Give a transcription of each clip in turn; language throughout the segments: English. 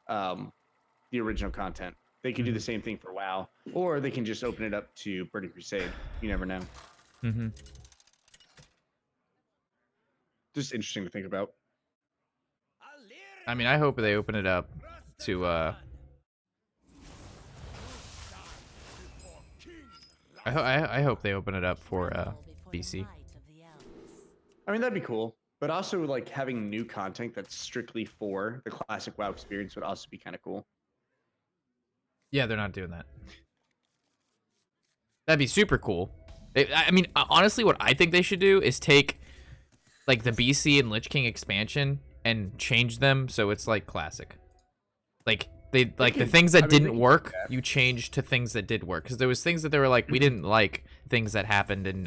the original content. They could do the same thing for WoW, or they can just open it up to Burning Crusade. You never know. Just interesting to think about. I mean, I hope they open it up to I hope they open it up for BC. I mean, that'd be cool. But also, like, having new content that's strictly for the classic WoW experience would also be kind of cool. Yeah, they're not doing that. That'd be super cool. I mean, honestly, what I think they should do is take, like, the BC and Lich King expansion and change them so it's, like, classic. Like, the things that didn't work, you change to things that did work. Because there was things that they were like, we didn't like things that happened in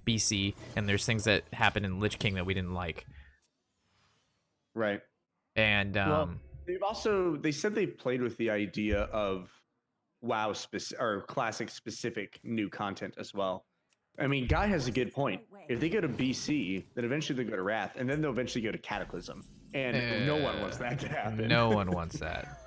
BC, and there's things that happened in Lich King that we didn't like. Right. And well, they said they've played with the idea of WoW or classic specific new content as well. I mean, Guy has a good point. If they go to BC, then eventually they go to Wrath, and then they'll eventually go to Cataclysm. And no one wants that to happen. No one wants that.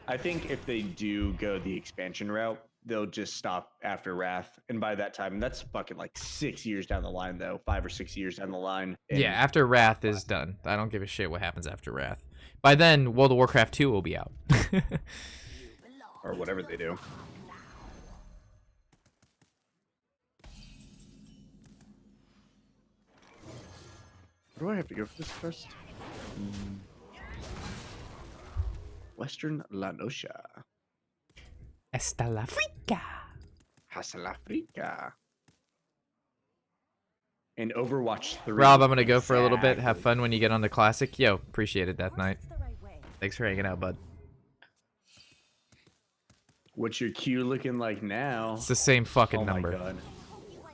I think if they do go the expansion route, they'll just stop after Wrath. And by that time, that's fucking like 6 years down the line, though. 5 or 6 years down the line. Yeah, after Wrath is done. I don't give a shit what happens after Wrath. By then, World of Warcraft 2 will be out. Or whatever they do. Do I have to go for this first? Western La Nocia. Hasta la Frica. Hasta la Frica. And Overwatch 3. Rob, I'm going to go for a little bit. Have fun when you get on the Classic. Yo, appreciate it, Death Knight. Thanks for hanging out, bud. What's your queue looking like now? It's the same fucking number. My God.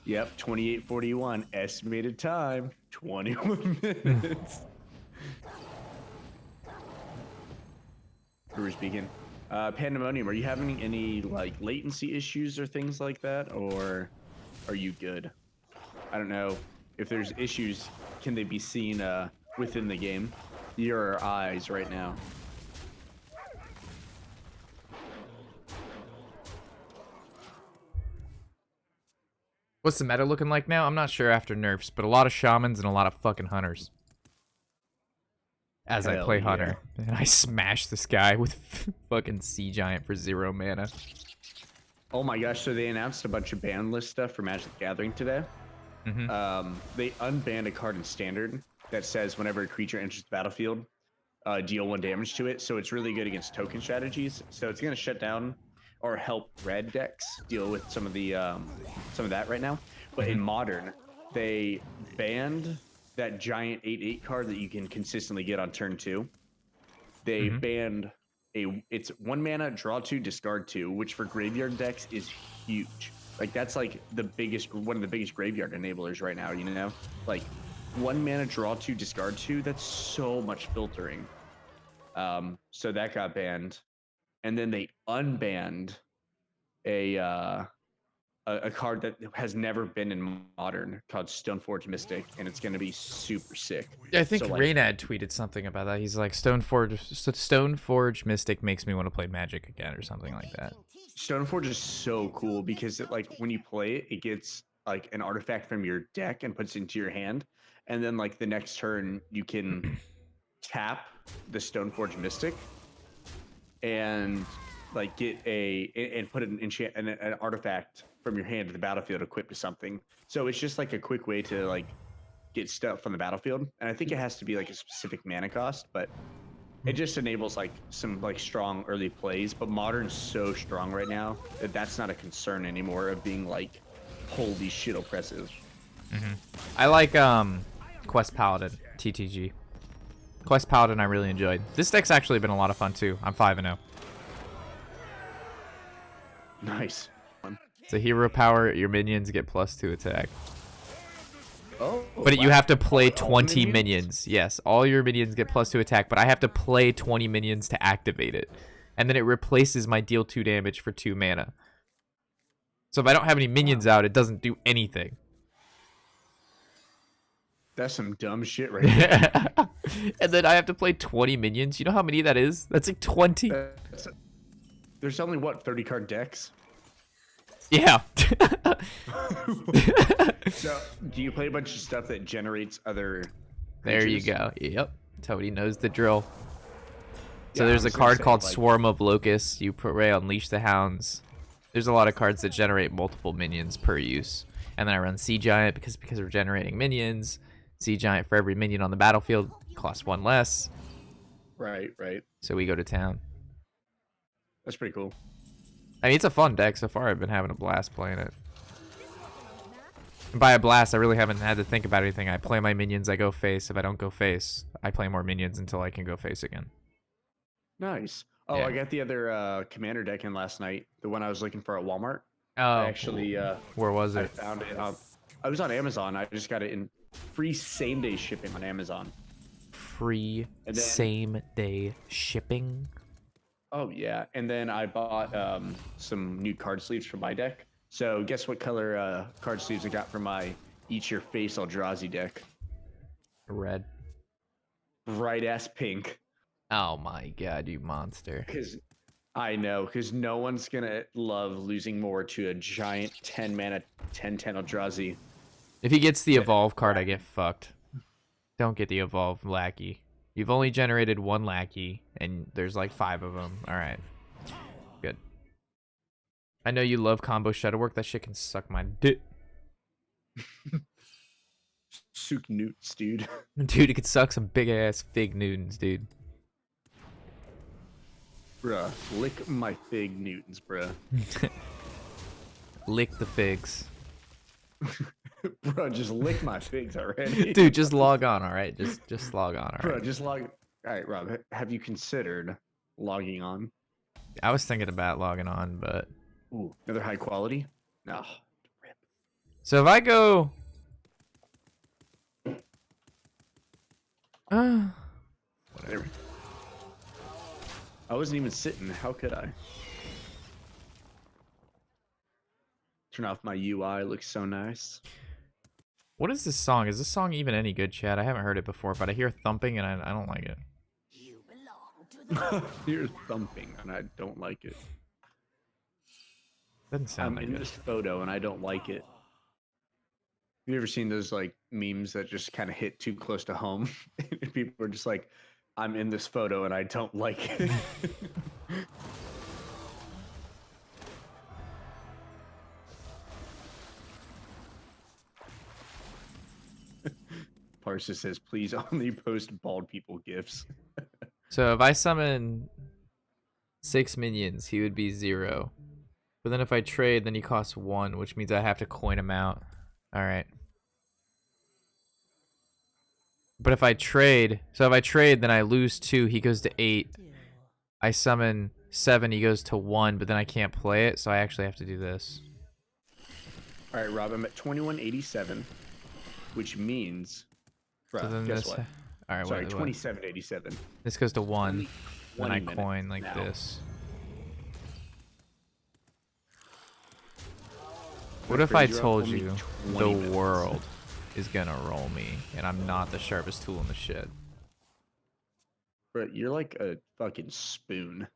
Yep, 28:41. Estimated time, 21 minutes. Who are speaking? Pandemonium, are you having any like latency issues or things like that? Or are you good? I don't know. If there's issues, can they be seen within the game? Your eyes right now. What's the meta looking like now? I'm not sure after nerfs, but a lot of shamans and a lot of fucking hunters. As I play hunter. And I smash this guy with fucking Sea Giant for 0 mana. Oh my gosh, so they announced a bunch of ban list stuff for Magic the Gathering today. They unbanned a card in Standard that says whenever a creature enters the battlefield, deal 1 damage to it. So it's really good against token strategies. So it's going to shut down or help red decks deal with some of that right now. But in Modern, they banned that giant 8/8 card that you can consistently get on turn 2. They banned it's 1 mana, draw 2, discard 2, which for graveyard decks is huge. Like that's like one of the biggest graveyard enablers right now, you know? Like 1 mana, draw 2, discard 2, that's so much filtering. So that got banned. And then they unbanned a card that has never been in Modern called Stoneforge Mystic, and it's going to be super sick. Yeah, I think Raynad tweeted something about that. He's like, Stoneforge Mystic makes me want to play Magic again or something like that. Stoneforge is so cool because when you play it, it gets like an artifact from your deck and puts it into your hand. And then like the next turn, you can tap the Stoneforge Mystic and like get and put an artifact from your hand to the battlefield equipped to something. So it's just like a quick way to like get stuff from the battlefield. And I think it has to be like a specific mana cost, but it just enables like some like strong early plays. But Modern's so strong right now that that's not a concern anymore of being like, holy shit, oppressive. I like Quest Paladin, TTG. Quest Paladin I really enjoyed. This deck's actually been a lot of fun too. I'm 5-0. Nice. It's a hero power. Your minions get +2 attack. Oh, but you have to play 20 minions. Yes, all your minions get +2 attack, but I have to play 20 minions to activate it. And then it replaces my deal 2 damage for 2 mana. So if I don't have any minions out, it doesn't do anything. That's some dumb shit right there. And then I have to play 20 minions. You know how many that is? That's like 20. There's only what 30 card decks. Yeah. So, do you play a bunch of stuff that generates other There you creatures? go. Yep. Toady knows the drill. So Yeah, there's I a was gonna card say, called like, Swarm of Locusts. You pray Unleash the Hounds. There's a lot of cards that generate multiple minions per use. And then I run Sea Giant because we're generating minions. Sea Giant for every minion on the battlefield costs one less. right. So we go to town. That's pretty cool. I mean, it's a fun deck. So far, I've been having a blast playing it. And by a blast, I really haven't had to think about anything. I play my minions, I go face. If I don't go face, I play more minions until I can go face again. Nice. Oh, Yeah. I got the other commander deck in last night. The one I was looking for at Walmart. Oh, I actually, where was I it? found it. I was on Amazon. I just got it in free same day shipping on Amazon. Free And then, same day shipping. Oh yeah, and then I bought some new card sleeves for my deck. So guess what color card sleeves I got for my Eat Your Face Eldrazi deck? Red. Bright ass pink. Oh my god, you monster. Because I know, because no one's gonna love losing more to a giant 10 mana 10/10 Eldrazi. If he gets the evolve card, I get fucked. Don't get the evolve lackey. You've only generated one lackey, and there's like 5 of them. All right, good. I know you love combo Shadowwork. That shit can suck my dick. Sook newts, dude. Dude, it could suck some big ass fig Newtons, dude. Bruh, lick my fig Newtons, bruh. Lick the figs. Bro, just lick my figs already. Dude, just log on, all right? Just log on, all Bro, right? just log. All right, Rob, have you considered logging on? I was thinking about logging on, but... Ooh, another high quality? No. Rip. So if I go... Whatever. I wasn't even sitting. How could I? Turn off my UI. It looks so nice. What is this song? Is this song even any good, Chad? I haven't heard it before, but I hear thumping and I don't like it. Here's thumping, and I don't like it. Doesn't sound I'm like in it. this photo, and I don't like it. Have you ever seen those like memes that just kind of hit too close to home? And people are just like, "I'm in this photo, and I don't like it." Parsa says, "Please only post bald people gifs." So if I summon 6 minions, he would be 0. But then if I trade, then he costs 1, which means I have to coin him out. Alright. But if I trade, then I lose 2, he goes to 8. I summon 7, he goes to 1, but then I can't play it, so I actually have to do this. All right, Rob, I'm at 2187, which means, So then guess this, what? Alright, Sorry, what? 2787. This goes to 1, then I 20 coin like now. this. What if I told you the world is gonna roll me and I'm not the sharpest tool in the shed? Bro, you're like a fucking spoon.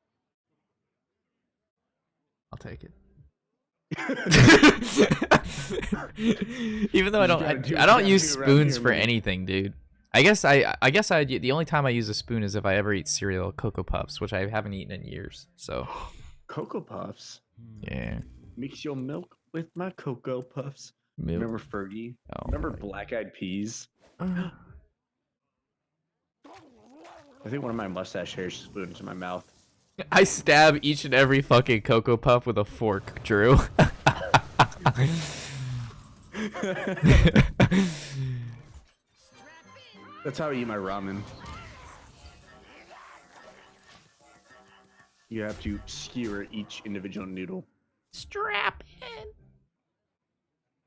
I'll take it. Even though I don't use spoons for anything, dude. I guess the only time I use a spoon is if I ever eat cereal, Cocoa Puffs, which I haven't eaten in years. So Cocoa Puffs. yeah. Mix your milk with my Cocoa Puffs. Milk. Remember Fergie? Oh, Remember Black Eyed Peas? I think one of my mustache hairs just flew into my mouth. I stab each and every fucking Cocoa Puff with a fork, Drew. That's how I eat my ramen. You have to skewer each individual noodle. Strap in.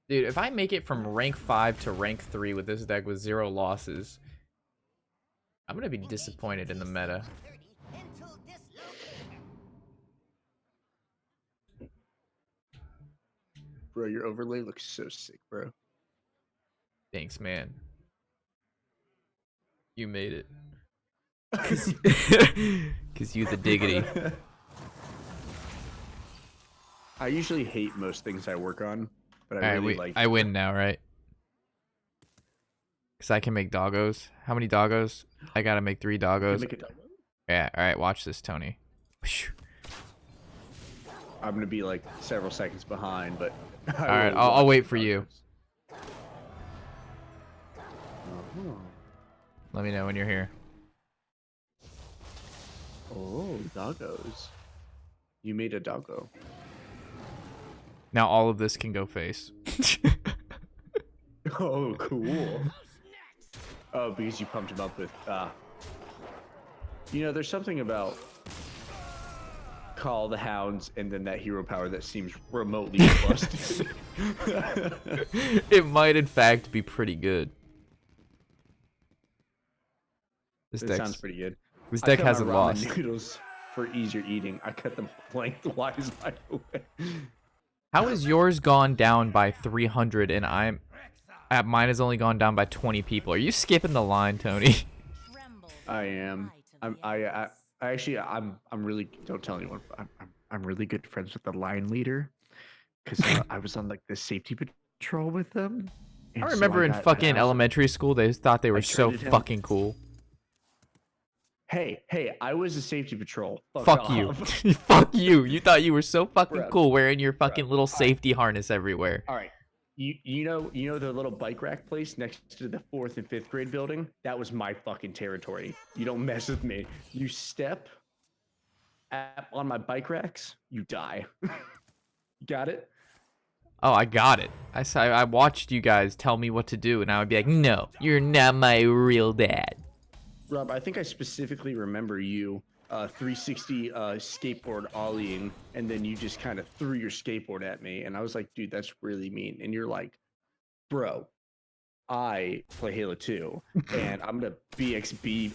Dude, if I make it from rank 5 to rank 3 with this deck with 0 losses, I'm gonna be disappointed in the meta. Bro, your overlay looks so sick, bro. Thanks, man. You made it. Cause you the diggity. I usually hate most things I work on, but I All right, really like. I win now, right? Cause I can make doggos. How many doggos? I gotta make 3 You doggos. make it. Yeah. All right, watch this, Tony. I'm gonna be like several seconds behind, but. All right, I'll wait for you. Let me know when you're here. Oh, doggos. You made a doggo. Now all of this can go face. Oh, cool. Oh, because you pumped him up with. You know, there's something about Call the Hounds and then that hero power that seems remotely busted. It might, in fact, be pretty good. This That sounds pretty good. This deck hasn't lost. Noodles for easier eating. I cut them lengthwise, by the way. How is yours gone down by 300 and mine has only gone down by 20 people? Are you skipping the line, Tony? I am. I actually I'm really, don't tell anyone. I'm really good friends with the line leader because I was on like the safety patrol with them. I remember in fucking elementary school they thought they were so fucking cool. Hey, I was a safety patrol. Fuck you. Fuck you. You thought you were so fucking cool wearing your fucking little safety harness everywhere. All right. You know the little bike rack place next to the 4th and 5th grade building? That was my fucking territory. You don't mess with me. You step on my bike racks, you die. Got it? Oh, I got it. I watched you guys tell me what to do, and I would be like, no, you're not my real dad. Rob, I think I specifically remember you 360 skateboard ollieing, and then you just kind of threw your skateboard at me, and I was like, dude, that's really mean. And you're like, bro, I play Halo 2, and I'm gonna BXB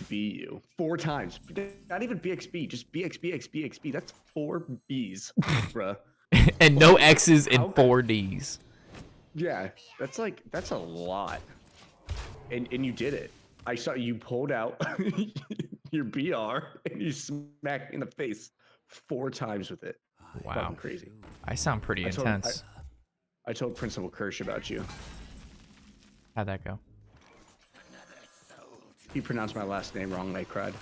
you 4 times. Not even BXB, just BXB. That's 4 Bs, bro. And no X's and 4 Ds. Yeah, that's a lot. And you did it. I saw you pulled out your BR and you smacked me in the face 4 times with it. Wow. Fucking crazy. I sound pretty intense. I told Principal Kirsch about you. How'd that go? He pronounced my last name wrong and I cried.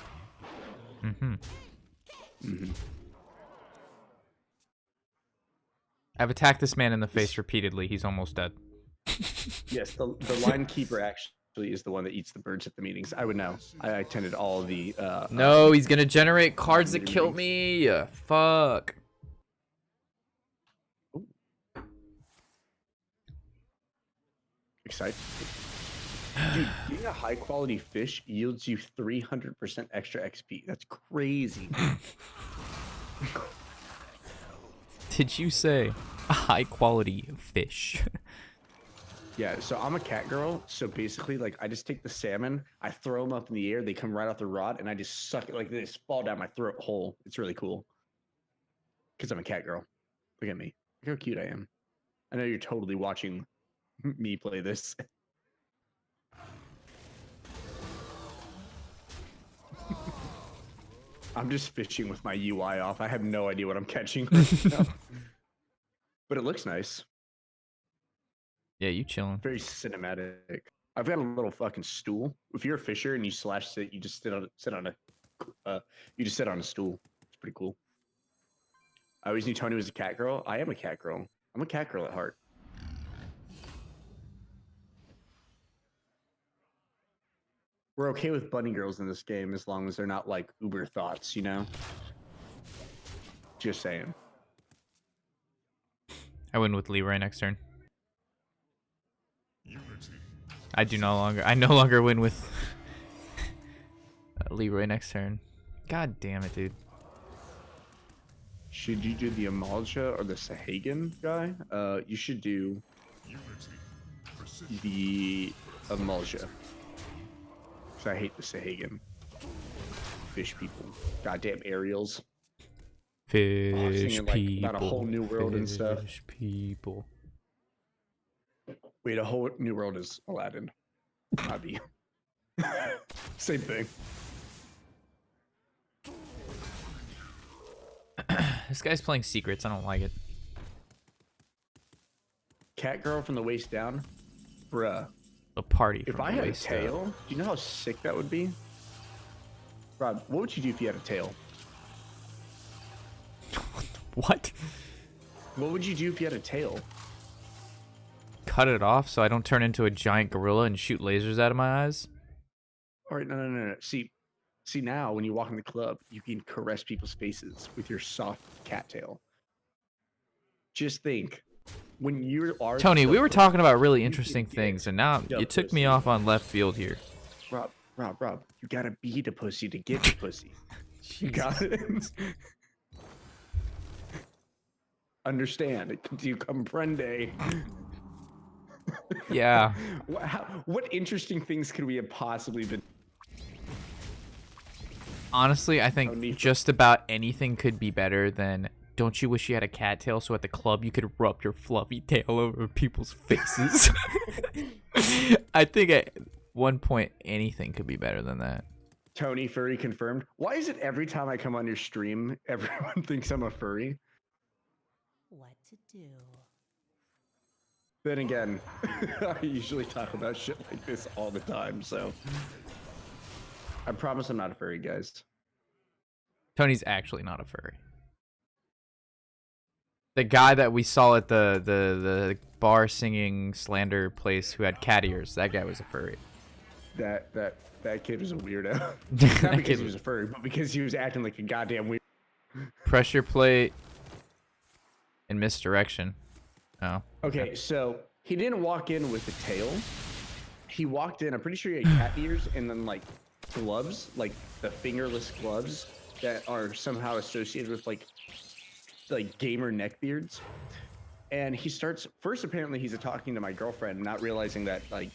I've attacked this man in the face repeatedly. He's almost dead. Yes, the line keeper actually is the one that eats the birds at the meetings. I would know. I attended all of the no, he's gonna generate cards that kill me. Fuck. Ooh. Excited. Dude, getting a high quality fish yields you 300% extra XP. That's crazy. Did you say a high quality fish? Yeah, so I'm a cat girl. So basically, like, I just take the salmon, I throw them up in the air, they come right off the rod, and I just suck it like they just fall down my throat hole. It's really cool. Because I'm a cat girl. Look at me. Look how cute I am. I know you're totally watching me play this. I'm just fishing with my UI off. I have no idea what I'm catching right now. But it looks nice. Yeah, you chilling. Very cinematic. I've got a little fucking stool. If you're a fisher and you slash sit, you just sit on a stool. It's pretty cool. I always knew Tony was a cat girl. I am a cat girl. I'm a cat girl at heart. We're okay with bunny girls in this game as long as they're not like uber thoughts, you know? Just saying. I win with Leroy next turn. I no longer win with Leroy next turn. God damn it, dude. Should you do the Amalja or the Sahagan guy? You should do the Amalja. Because I hate the Sahagan. Fish people. Goddamn aerials. Fish like, people. about a whole new world and stuff. Fish people. Wait, a whole new world is Aladdin. Bobby. Same thing. This guy's playing secrets. I don't like it. Cat girl from the waist down, bruh. A party. If From I the had a waist tail, up. do you know how sick that would be? Rob, what would you do if you had a tail? What? What would you do if you had a tail? Cut it off so I don't turn into a giant gorilla and shoot lasers out of my eyes? All right, no. See now when you walk in the club, you can caress people's faces with your soft cat tail. Just think, when you are Tony, we were talking about really interesting get things, and now the you took me pussy. off on left field here. Rob, you gotta be the pussy to get the pussy. You got it. Understand? Do you comprende? Yeah. What interesting things could we have possibly been? Honestly, I think just about anything could be better than, don't you wish you had a cat tail so at the club you could rub your fluffy tail over people's faces? I think at one point anything could be better than that. Tony, furry confirmed. Why is it every time I come on your stream, everyone thinks I'm a furry? What to do? Then again, I usually talk about shit like this all the time, so I promise I'm not a furry, guys. Tony's actually not a furry. The guy that we saw at the bar singing slander place who had cat ears, that guy was a furry. That kid was a weirdo. Not That because kid he was a furry, but because he was acting like a goddamn weird. Pressure plate and misdirection. Oh. Okay, so he didn't walk in with a tail. He walked in, I'm pretty sure he had cat ears and then like gloves, like the fingerless gloves that are somehow associated with like gamer neck beards. And he starts first, apparently he's talking to my girlfriend, not realizing that like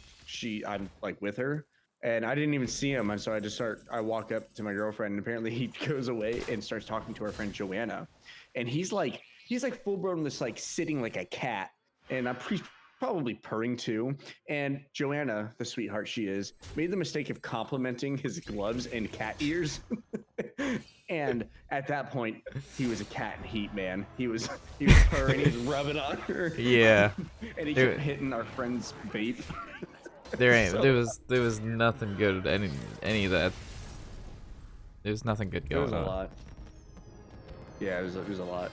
I'm like with her. And I didn't even see him. And so I walk up to my girlfriend, and apparently he goes away and starts talking to our friend Joanna. And he's like full blown, this like sitting like a cat. And I'm probably purring too. And Joanna, the sweetheart she is, made the mistake of complimenting his gloves and cat ears. And at that point, he was a cat in heat, man. He was purring, he was rubbing on her. Yeah. And he kept hitting our friend's vape. There was nothing good at any of that. There was nothing good going on. It was a lot. Yeah, it was a lot.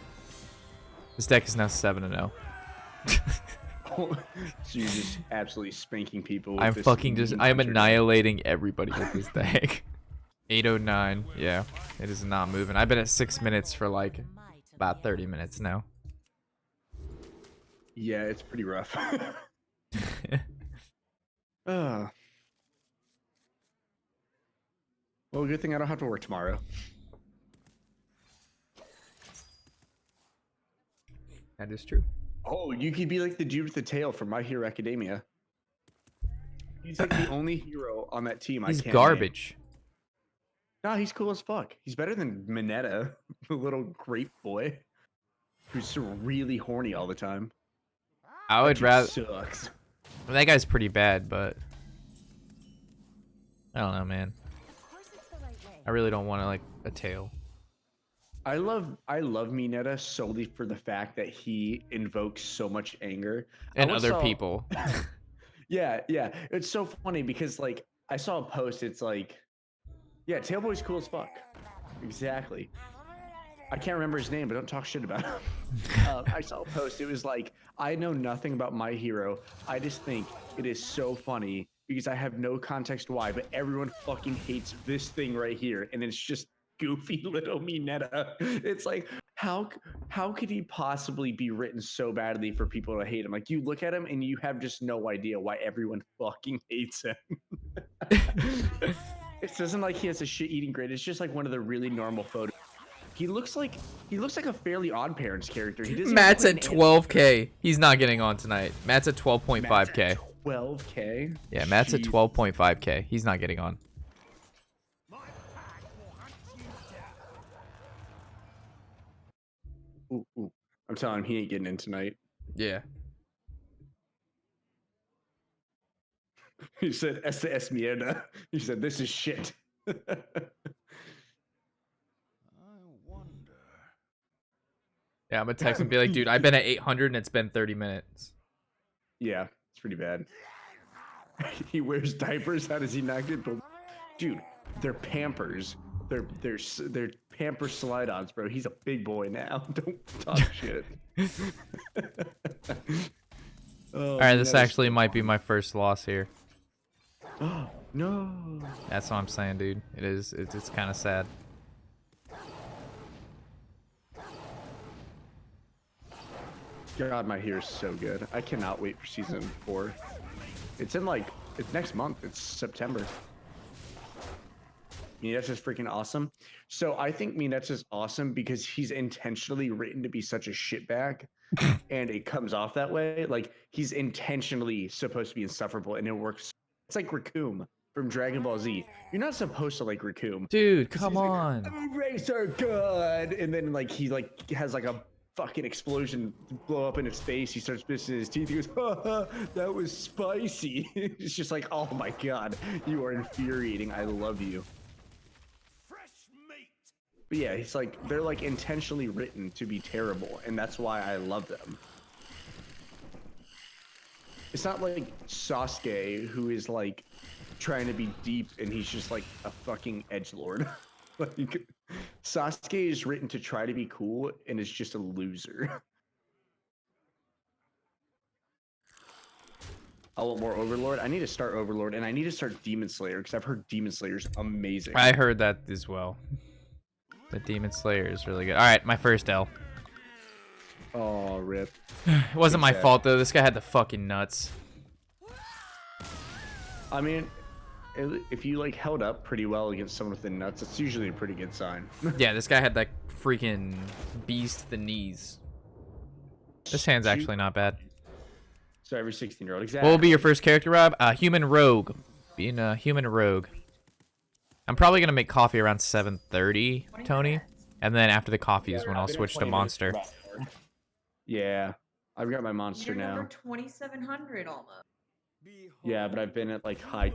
This deck is now 7-0. So you're just absolutely spanking people. I'm fucking just. I'm annihilating everybody with this deck. 8:09. Yeah, it is not moving. I've been at 6 minutes for like about 30 minutes now. Yeah, it's pretty rough. Well, good thing I don't have to work tomorrow. That is true. Oh, you could be like the dude with the tail from My Hero Academia. He's like the only hero on that team. He's I can't garbage. Name. No, he's cool as fuck. He's better than Mineta, the little grape boy, who's so really horny all the time. I would rather. Sucks. Well, that guy's pretty bad, but I don't know, man. I really don't want like a tail. I love Mineta solely for the fact that he invokes so much anger And other people. Yeah. It's so funny because like I saw a post, it's like, yeah, Tailboy's cool as fuck. Exactly. I can't remember his name, but don't talk shit about him. I saw a post, it was like, I know nothing about My Hero. I just think it is so funny because I have no context why, but everyone fucking hates this thing right here. And it's just goofy little Mineta. It's like, how could he possibly be written so badly for people to hate him? Like, you look at him and you have just no idea why everyone fucking hates him. It doesn't like he has a shit-eating grid. It's just like one of the really normal photos. He looks like a Fairly Odd Parents character. He doesn't. Matt's at 12K. He's not getting on tonight. Matt's at 12.5K. 12K. Yeah, Matt's at 12.5K. He's not getting on. Ooh. I'm telling him he ain't getting in tonight. Yeah. He said, "Esta es mierda." He said, "This is shit." I wonder. Yeah, I'm gonna text him and be like, dude, I've been at 800 and it's been 30 minutes. Yeah, it's pretty bad. He wears diapers. How does he not get? Dude, they're Pampers. They're Pamper slide-ons, bro. He's a big boy now. Don't talk shit. Oh, All right, this actually might be my first loss here. No. That's what I'm saying, dude. It is. It's kind of sad. God, my hair is so good. I cannot wait for season 4. It's next month. It's September. Minet's is freaking awesome. So I think Minet's is awesome because he's intentionally written to be such a shitbag, and it comes off that way. Like he's intentionally supposed to be insufferable, and it works. It's like Raccoon from Dragon Ball Z. You're not supposed to like Raccoon, Dude, 'cause come he's like, on. I'm a racer, good, and then like he has like a fucking explosion blow up in his face. He starts missing his teeth. He goes, ha, that was spicy. It's just like, oh my god, you are infuriating. I love you. But yeah, he's like, they're like intentionally written to be terrible, and that's why I love them. It's not like Sasuke, who is like trying to be deep and he's just like a fucking edgelord. Like Sasuke is written to try to be cool and is just a loser. I want more Overlord. I need to start Overlord, and I need to start Demon Slayer because I've heard Demon Slayer's amazing. I heard that as well. The Demon Slayer is really good. All right, my first L. Oh, rip. It wasn't my fault though. This guy had the fucking nuts. I mean, if you like held up pretty well against someone with the nuts, it's usually a pretty good sign. Yeah, this guy had that freaking beast the knees. This hand's actually not bad. So every 16-year-old, exactly. What will be your first character, Rob? Human rogue. Being a human rogue. I'm probably gonna make coffee around 7:30, Tony, and then after the coffee is when I'll switch to monster. Yeah, I've got my monster You're now. number 2,700 almost. Yeah, but I've been at like high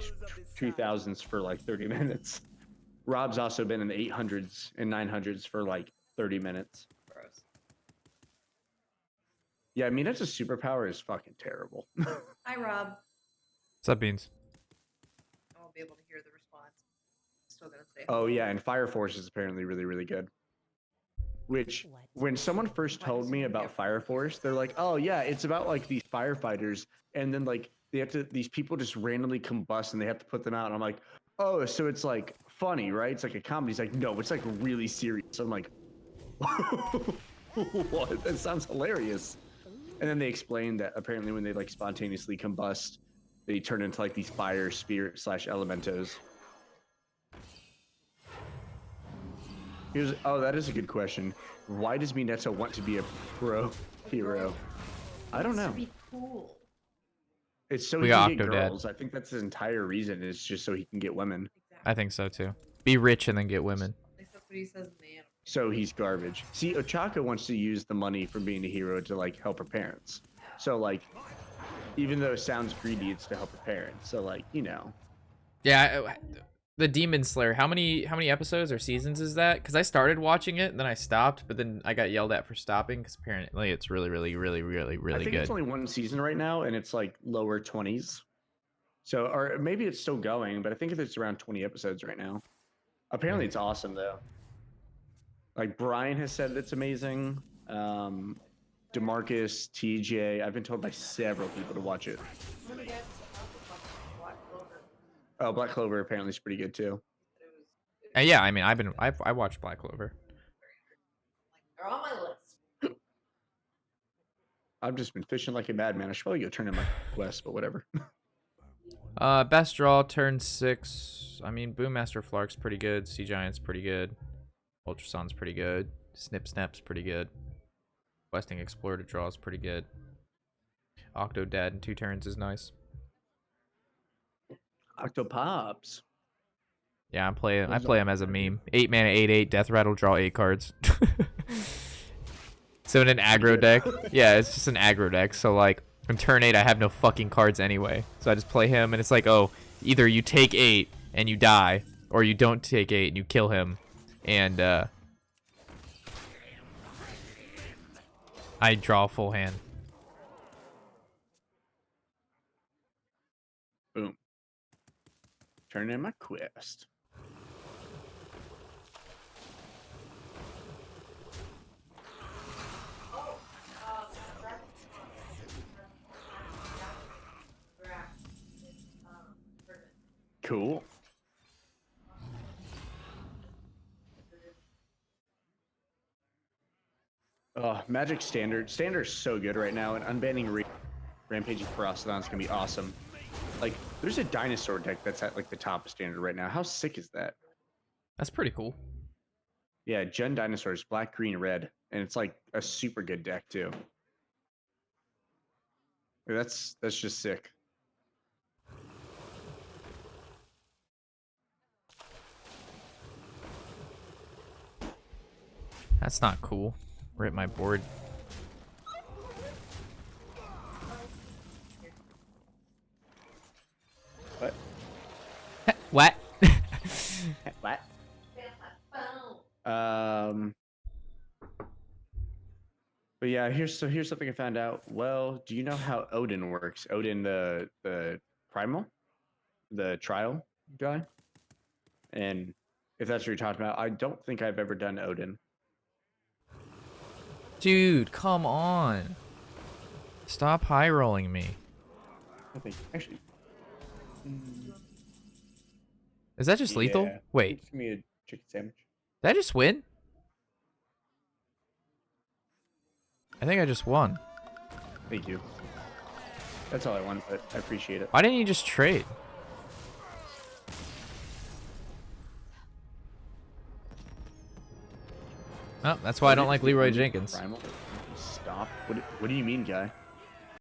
2000s for like 30 minutes. Rob's also been in the 800s and 900s for like 30 minutes. Gross. Yeah, I mean, that's a superpower is fucking terrible. Hi, Rob. What's up, Beans? I won't be able to hear the response. Still gonna say. Oh yeah, and Fire Force is apparently really, really good. Which, when someone first told me about Fire Force, they're like, "Oh yeah, it's about like these firefighters, and then like these people just randomly combust, and they have to put them out." And I'm like, "Oh, so it's like funny, right? It's like a comedy." He's like, "No, it's like really serious." I'm like, "What? That sounds hilarious." And then they explained that apparently when they like spontaneously combust, they turn into like these fire spirit / elementos. Oh, that is a good question. Why does Mineta want to be a pro hero? I don't know. To be cool. It's so We he got can get Octodad. girls. I think that's his entire reason. Is just so he can get women. Exactly. I think so too. Be rich and then get women. At least that's what he says in the anime. So he's garbage. See, Ochako wants to use the money from being a hero to like help her parents. So like, even though it sounds greedy, it's to help her parents. So like, you know. Yeah, the Demon Slayer. How many episodes or seasons is that? Because I started watching it, and then I stopped, but then I got yelled at for stopping because apparently it's really, really, really, really, really I think good. it's only one season right now, and it's like lower 20s. So, or maybe it's still going, but I think it's around 20 episodes right now. Apparently, it's awesome though. Like Brian has said it's amazing. DeMarcus, TJ. I've been told by several people to watch it. Oh, Black Clover apparently is pretty good too. Yeah, I mean, I watched Black Clover. They're on my list. I've just been fishing like a madman. I should probably go turn in my quest, but whatever. Best draw turn 6. I mean, Boommaster Flark's pretty good. Sea Giant's pretty good. Ultrason's pretty good. Snip Snap's pretty good. Questing Explorer to draw is pretty good. Octodad in 2 turns is nice. Octopops. Yeah, I play him as a meme. 8 mana, 8/8, Death Rattle, draw 8 cards. So in an aggro deck, yeah, it's just an aggro deck. So like, In turn 8, I have no fucking cards anyway. So I just play him, and it's like, oh, either you take 8 and you die, or you don't take 8 and you kill him. And I draw a full hand. Boom. Turn in my quest. Cool. Magic Standard. Standard's so good right now, and unbanning Rampaging Ferocidon's gonna be awesome. Like, there's a dinosaur deck that's at like the top of Standard right now. How sick is that? That's pretty cool. Yeah, Gen Dinosaurs, black, green, red, and it's like a super good deck too. That's just sick. That's not cool. Rip my board. What? What? What? But yeah, here's something I found out. Well, do you know how Odin works? Odin, the primal, the trial guy. And if that's what you're talking about, I don't think I've ever done Odin. Dude, come on. Stop high rolling me. I think actually. Is that just lethal? Yeah. Wait, Give me a chicken sandwich. did I just win? I think I just won. Thank you. That's all I want, but I appreciate it. Why didn't you just trade? Oh, that's why I don't like Leroy Jenkins. Primal? Stop. What do you mean, guy?